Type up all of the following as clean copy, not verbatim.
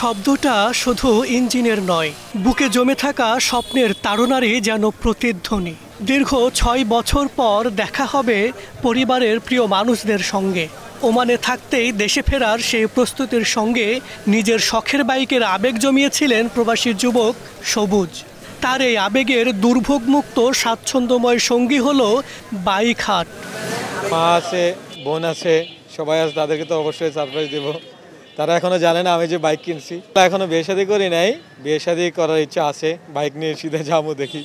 শব্দটা শুধু ইঞ্জিনের নয়, বুকে জমে থাকা স্বপ্নের তাড়নারই যেন প্রতিধ্বনি। দীর্ঘ ৬ বছর পর দেখা হবে পরিবারের প্রিয় মানুষদের সঙ্গে। ওমানে থাকতেই দেশে ফেরার সেই প্রস্তুতির সঙ্গে নিজের শখের বাইকের আবেগ জমিয়েছিলেন প্রবাসী যুবক সবুজ। তার এই আবেগের দুর্ভোগমুক্ত স্বাচ্ছন্দ্যময় সঙ্গী হলো বাইক হাট। মা আছে, বোন আছে, সবাই আছে, তাদেরকে তো অবশ্যই সারপ্রাইজ দেব। তারা এখনো জানে না আমি যে বাইক কিনছি। এখনো বিয়ে শাদী করি নাই, বিয়ে শাদী করার ইচ্ছা আছে, বাইক নিয়ে সিধে যাবো দেখি।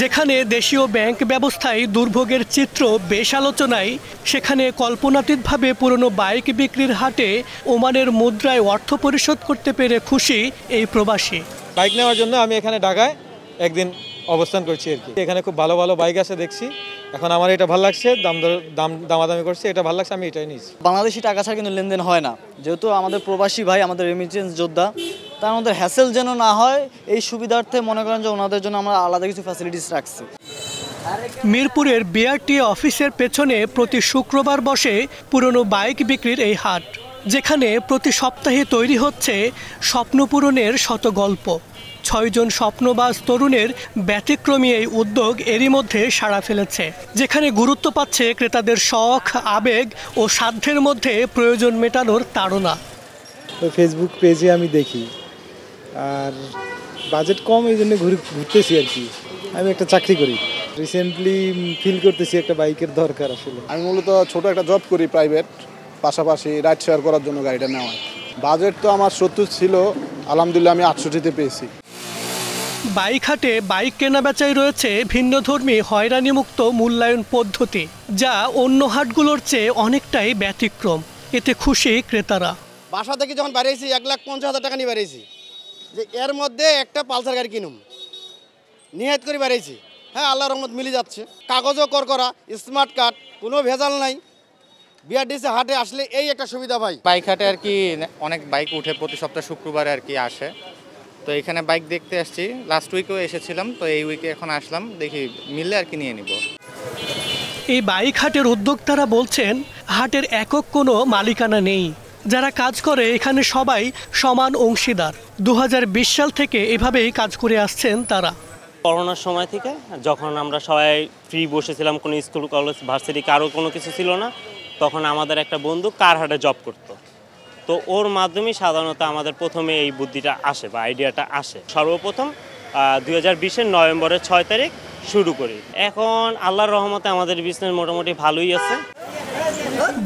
যেখানে দেশীয় ব্যাংক ব্যবস্থায় দুর্ভোগের চিত্র বেশ আলোচনায়, সেখানে কল্পনাতীতভাবে পুরনো বাইক বিক্রির হাটে ওমানের মুদ্রায় অর্থ পরিশোধ করতে পেরে খুশি এই প্রবাসী। বাইক নেওয়ার জন্য আমি এখানে ঢাকায় একদিন অবস্থান করছি আর কি। এখানে খুব ভালো ভালো বাইক আছে দেখছি, এখন আমার এটা ভালো লাগছে, দামাদামি করছে, এটা ভালো লাগছে, আমি এটাই নিয়েছি। বাংলাদেশি টাকা ছাড়া কিন্তু লেনদেন হয় না, যেহেতু আমাদের প্রবাসী ভাই, আমাদের রেমিটেন্স যোদ্ধা, তার আমাদের হ্যাসেল যেন না হয় এই সুবিধার্থে মনে করেন যে ওনাদের জন্য আমরা আলাদা কিছু ফ্যাসিলিটিস রাখছি। মিরপুরের বিআরটি অফিসের পেছনে প্রতি শুক্রবার বসে পুরনো বাইক বিক্রির এই হাট, যেখানে প্রতি সপ্তাহে তৈরি হচ্ছে স্বপ্ন পূরণের শত গল্প। ৬ জন স্বপ্নবাজ তরুণের ব্যতিক্রমী এই উদ্যোগ এরই মধ্যে সাড়া ফেলেছে, যেখানে গুরুত্ব পাচ্ছে ক্রেতাদের শখ, আবেগ ও সাধ্যের মধ্যে প্রয়োজন মেটানোর তাড়না। ফেসবুক পেজে আমি দেখি, আর বাজেট কম, এই জন্য ঘুরতেছি আর কি। আমি একটা চাকরি করি, রিসেন্টলি ফিল করতেছি একটা বাইকের দরকার আসলে। আমি মূলত ছোট একটা জব করি প্রাইভেট, পাশাপাশি রাইড শেয়ার করার জন্য গাড়িটা নেওয়া। বাজেট তো আমার ৭০ ছিল, আলহামদুলিল্লাহ আমি ৬৮-তে পেয়েছি। বাইক হাটে বাইক কেনাবেচায় রয়েছে ভিন্নধর্মী হয়রানিমুক্ত মূল্যায়ন পদ্ধতি, যা অন্য হাটগুলোর চেয়ে অনেকটাই ব্যতিক্রম। এতে খুশি ক্রেতারা। বাসা থেকে যখন বাড়িয়েছি ১,৫০,০০০ টাকা নিয়ে বাড়িয়েছি, যে এর মধ্যে একটা পালসার গাড়ি কিনুম, নিয়ত করে বাড়িয়েছি। হ্যাঁ, আল্লাহর রহমত মিলে যাচ্ছে, কাগজও করা, স্মার্ট কার্ড, কোনো ভেজাল নাই। বিআরডিসি হাটে আসলে এই একটা সুবিধা ভাই। বাইক হাটে আর কি অনেক বাইক উঠে, প্রতি সপ্তাহ শুক্রবারে আর কি আসে, তো এখানে বাইক দেখতে আসছি। লাস্ট উইকেও এসেছিলাম, তো এই উইকে এখন আসলাম, দেখি মিললে আর কি নিয়ে নিব। এই বাইক হাটের উদ্যোক্তারা বলছেন, হাটের একক কোনো মালিকানা নেই। যারা কাজ করে এখানে সবাই সমান অংশীদার। ২০২০ সাল থেকে এভাবেই কাজ করে আসছেন তারা। করোনার সময় থেকে যখন আমরা সবাই ফ্রি বসেছিলাম, কোনো স্কুল কলেজ ভার্সিটি কারো কোনো কিছু ছিল না, তখন আমাদের একটা বন্ধু কার হাটে জব করতো, তো ওর মাধ্যমেই সাধারণত আমাদের প্রথমে এই বুদ্ধিটা আসে বা আইডিয়াটা আসে। সর্বপ্রথম ২০২০-এর নভেম্বরের ৬ তারিখ শুরু করি। এখন আল্লাহর রহমতে আমাদের বিজনেস মোটামুটি ভালোই আছে।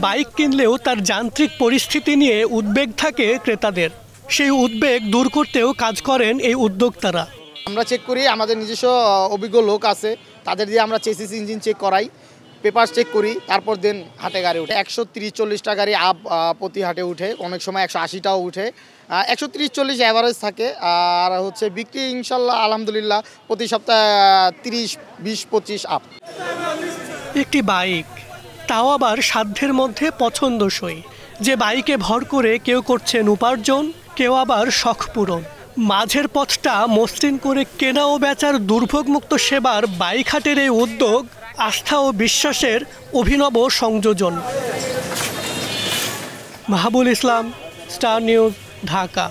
বাইক কিনলেও তার যান্ত্রিক পরিস্থিতি নিয়ে উদ্বেগ থাকে ক্রেতাদের। সেই উদ্বেগ দূর করতেও কাজ করেন এই উদ্যোক্তারা। আমরা চেক করি, আমাদের নিজস্ব অভিজ্ঞ লোক আছে, তাদের দিয়ে আমরা চেসিস ইঞ্জিন চেক করাই, পেপার চেক করি, তারপর দেন হাটে গাড়ি উঠে। ১৩০-১৪০টা গাড়ি প্রতি হাটে উঠে, অনেক সময় ১৮০টাও উঠে। ১৩০-১৪০ অ্যাভারেজ থাকে। আর হচ্ছে বিক্রি ইনশাল্লাহ আলহামদুলিল্লাহ প্রতি সপ্তাহে ৩০-২০-২৫ আপ। একটি বাইক, তাও আবার সাধ্যের মধ্যে পছন্দসই। যে বাইকে ভর করে কেউ করছেন উপার্জন, কেউ আবার শখ পূরণ। মাঝের পথটা মসৃণ করে কেনা ও বেচার দুর্ভোগমুক্ত সেবার বাইক হাটের এই উদ্যোগ আস্থা ও বিশ্বাসের অভিনব সংযোজন। মাহবুল ইসলাম, স্টার নিউজ, ঢাকা।